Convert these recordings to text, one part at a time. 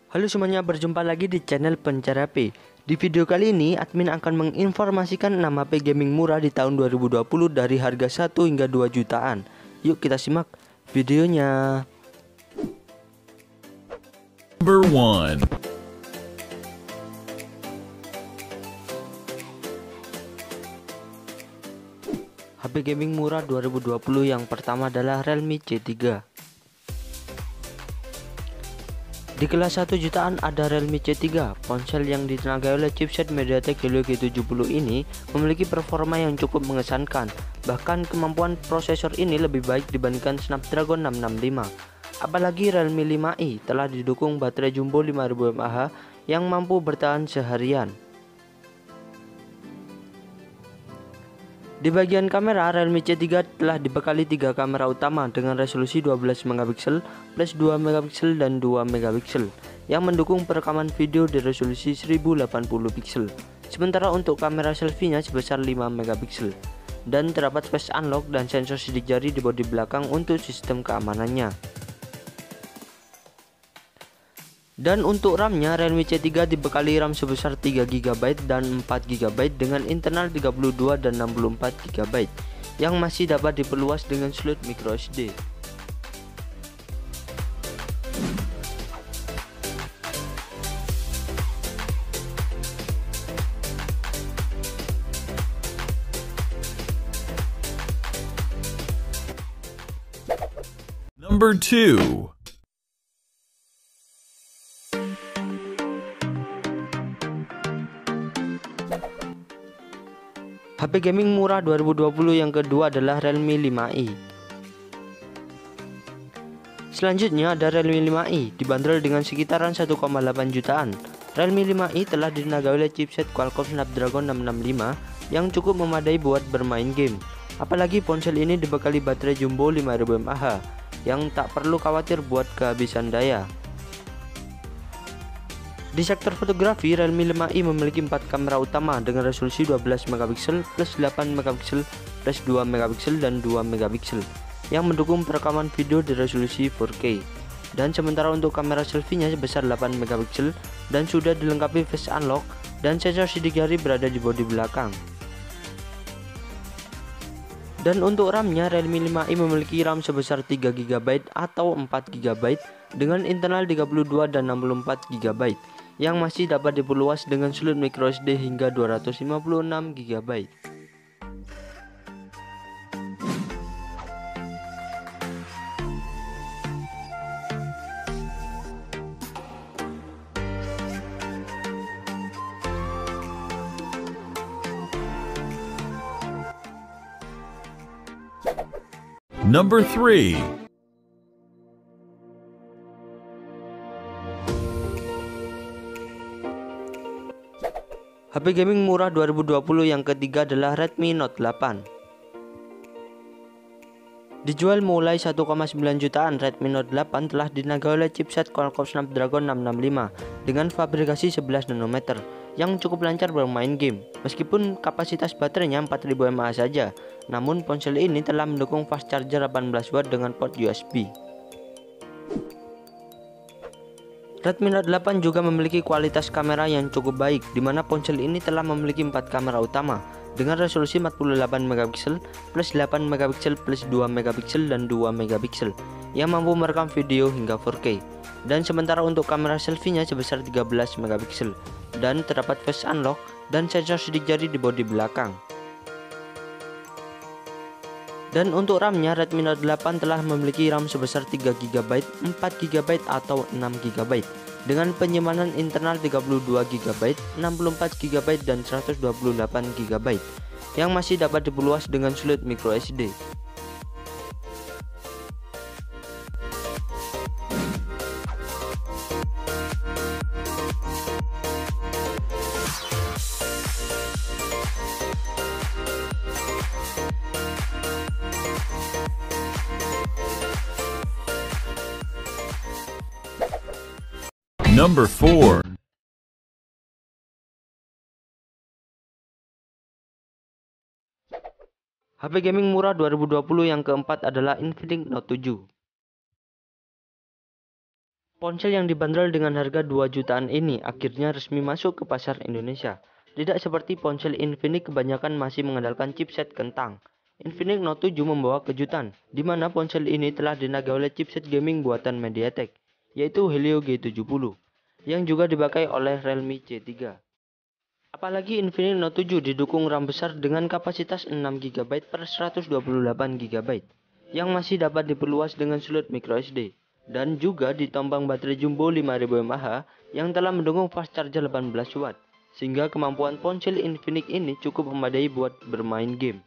Halo semuanya, berjumpa lagi di channel Pencari HP. Di video kali ini, admin akan menginformasikan 6 HP gaming murah di tahun 2020 dari harga 1 hingga 2 jutaan. Yuk kita simak videonya. Number 1. HP gaming murah 2020 yang pertama adalah Realme C3. Di kelas 1 jutaan ada Realme C3. Ponsel yang ditenagai oleh chipset MediaTek Helio G70 ini memiliki performa yang cukup mengesankan. Bahkan kemampuan prosesor ini lebih baik dibandingkan Snapdragon 665. Apalagi Realme 5i telah didukung baterai jumbo 5000 mAh yang mampu bertahan seharian. Di bagian kamera, Realme C3 telah dibekali 3 kamera utama dengan resolusi 12 megapiksel plus 2 megapiksel dan 2 megapiksel yang mendukung perekaman video di resolusi 1080 piksel. Sementara untuk kamera selfie-nya sebesar 5 megapiksel dan terdapat face unlock dan sensor sidik jari di bodi belakang untuk sistem keamanannya. Dan untuk RAM-nya, Realme C3 dibekali RAM sebesar 3GB dan 4GB dengan internal 32 dan 64GB yang masih dapat diperluas dengan slot microSD. Number 2. HP gaming murah 2020 yang kedua adalah Realme 5i. Selanjutnya ada Realme 5i dibanderol dengan sekitaran 1,8 jutaan. Realme 5i telah ditenagai oleh chipset Qualcomm Snapdragon 665 yang cukup memadai buat bermain game. Apalagi ponsel ini dibekali baterai jumbo 5000 mAh yang tak perlu khawatir buat kehabisan daya. Di sektor fotografi, Realme 5i memiliki 4 kamera utama dengan resolusi 12 megapiksel plus 8 megapiksel plus 2 megapiksel dan 2 megapiksel yang mendukung perekaman video di resolusi 4K. Dan sementara untuk kamera selfie-nya sebesar 8 megapiksel dan sudah dilengkapi face unlock dan sensor sidik jari berada di bodi belakang. Dan untuk RAM-nya, Realme 5i memiliki RAM sebesar 3GB atau 4GB dengan internal 32 dan 64GB yang masih dapat diperluas dengan slot microSD hingga 256GB. Number 3. HP gaming murah 2020 yang ketiga adalah Redmi Note 8. Dijual mulai 1,9 jutaan, Redmi Note 8 telah ditenagai oleh chipset Qualcomm Snapdragon 665 dengan fabrikasi 11 nanometer yang cukup lancar bermain game. Meskipun kapasitas baterainya 4000 mAh saja, namun ponsel ini telah mendukung fast charger 18W dengan port USB. Redmi Note 8 juga memiliki kualitas kamera yang cukup baik, di mana ponsel ini telah memiliki 4 kamera utama dengan resolusi 48 megapiksel plus 8 megapiksel plus 2 megapiksel dan 2 megapiksel yang mampu merekam video hingga 4K. Dan sementara untuk kamera selfie-nya sebesar 13 megapiksel dan terdapat face unlock dan sensor sidik jari di bodi belakang. Dan untuk RAM-nya, Redmi Note 8 telah memiliki RAM sebesar 3GB, 4GB atau 6GB dengan penyimpanan internal 32GB, 64GB dan 128GB yang masih dapat diperluas dengan slot microSD. Number 4. HP gaming murah 2020 yang keempat adalah Infinix Note 7. Ponsel yang dibanderol dengan harga 2 jutaan ini akhirnya resmi masuk ke pasar Indonesia. Tidak seperti ponsel Infinix kebanyakan masih mengandalkan chipset kentang. Infinix Note 7 membawa kejutan, di mana ponsel ini telah dinagai oleh chipset gaming buatan MediaTek, yaitu Helio G70, yang juga dipakai oleh Realme C3. Apalagi Infinix Note 7 didukung RAM besar dengan kapasitas 6GB per 128GB, yang masih dapat diperluas dengan slot microSD. Dan juga ditambang baterai jumbo 5000 mAh yang telah mendukung fast charger 18 watt, sehingga kemampuan ponsel Infinix ini cukup memadai buat bermain game.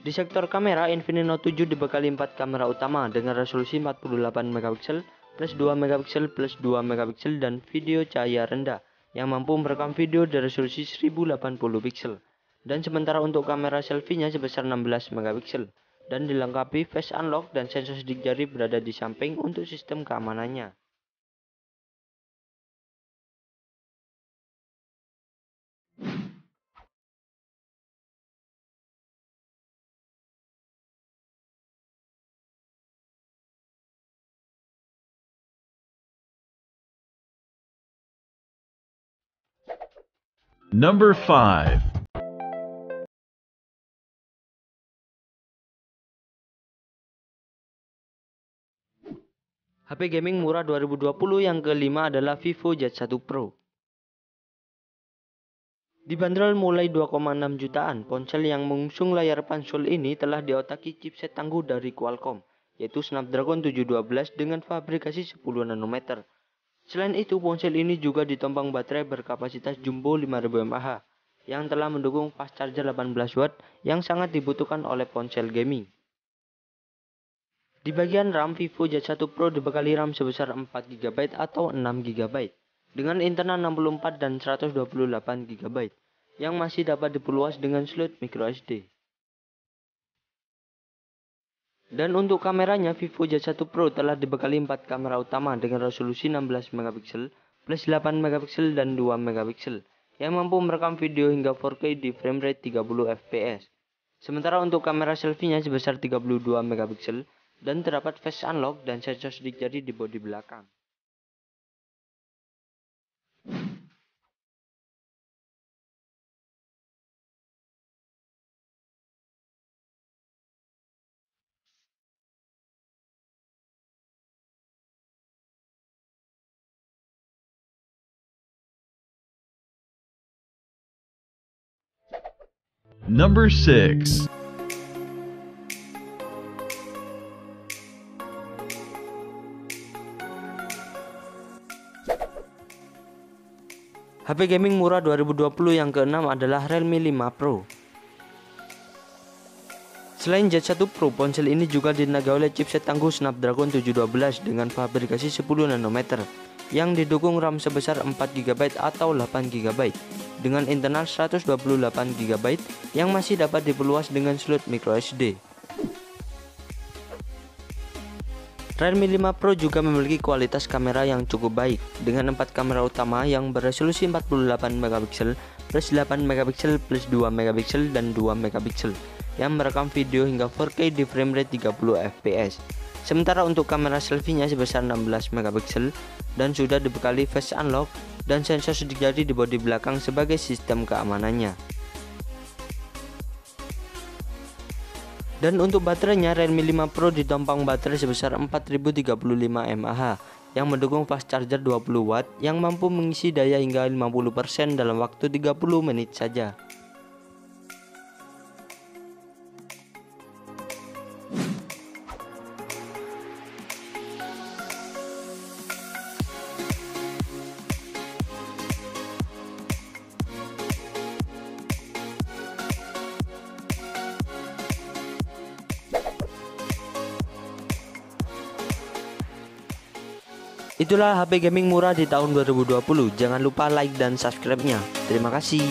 Di sektor kamera, Infinix Note 7 dibekali 4 kamera utama dengan resolusi 48MP plus 2MP plus 2MP dan video cahaya rendah yang mampu merekam video di resolusi 1080 pixel. Dan sementara untuk kamera selfie-nya sebesar 16MP dan dilengkapi face unlock dan sensor sidik jari berada di samping untuk sistem keamanannya. Number 5. HP gaming murah 2020 yang kelima adalah Vivo Z1 Pro. Dibanderol mulai 2,6 jutaan, ponsel yang mengusung layar pansel ini telah diotaki chipset tangguh dari Qualcomm, yaitu Snapdragon 712 dengan fabrikasi 10 nanometer. Selain itu, ponsel ini juga ditopang baterai berkapasitas jumbo 5000 mAh yang telah mendukung fast charger 18 watt yang sangat dibutuhkan oleh ponsel gaming. Di bagian RAM, Vivo Z1 Pro dibekali RAM sebesar 4GB atau 6GB dengan internal 64 dan 128GB yang masih dapat diperluas dengan slot microSD. Dan untuk kameranya, Vivo Z1 Pro telah dibekali 4 kamera utama dengan resolusi 16MP plus 8MP dan 2MP yang mampu merekam video hingga 4K di frame rate 30fps. Sementara untuk kamera selfie-nya sebesar 32MP dan terdapat face unlock dan sensor sidik jari di bodi belakang. Number 6. HP gaming murah 2020 yang keenam adalah Realme 5 Pro. Selain Z1 Pro, ponsel ini juga dinagai oleh chipset tangguh Snapdragon 712 dengan fabrikasi 10 nanometer yang didukung RAM sebesar 4GB atau 8GB dengan internal 128GB yang masih dapat diperluas dengan slot microSD. Realme 5 Pro juga memiliki kualitas kamera yang cukup baik dengan 4 kamera utama yang beresolusi 48MP plus 8MP plus 2MP dan 2MP yang merekam video hingga 4K di frame rate 30fps. Sementara untuk kamera selfie-nya sebesar 16MP dan sudah dibekali face unlock dan sensor sidik jari di bodi belakang sebagai sistem keamanannya. Dan untuk baterainya, Realme 5 Pro ditopang baterai sebesar 4035 mAh yang mendukung fast charger 20 watt yang mampu mengisi daya hingga 50% dalam waktu 30 menit saja. Itulah HP gaming murah di tahun 2020. Jangan lupa like dan subscribe-nya. Terima kasih.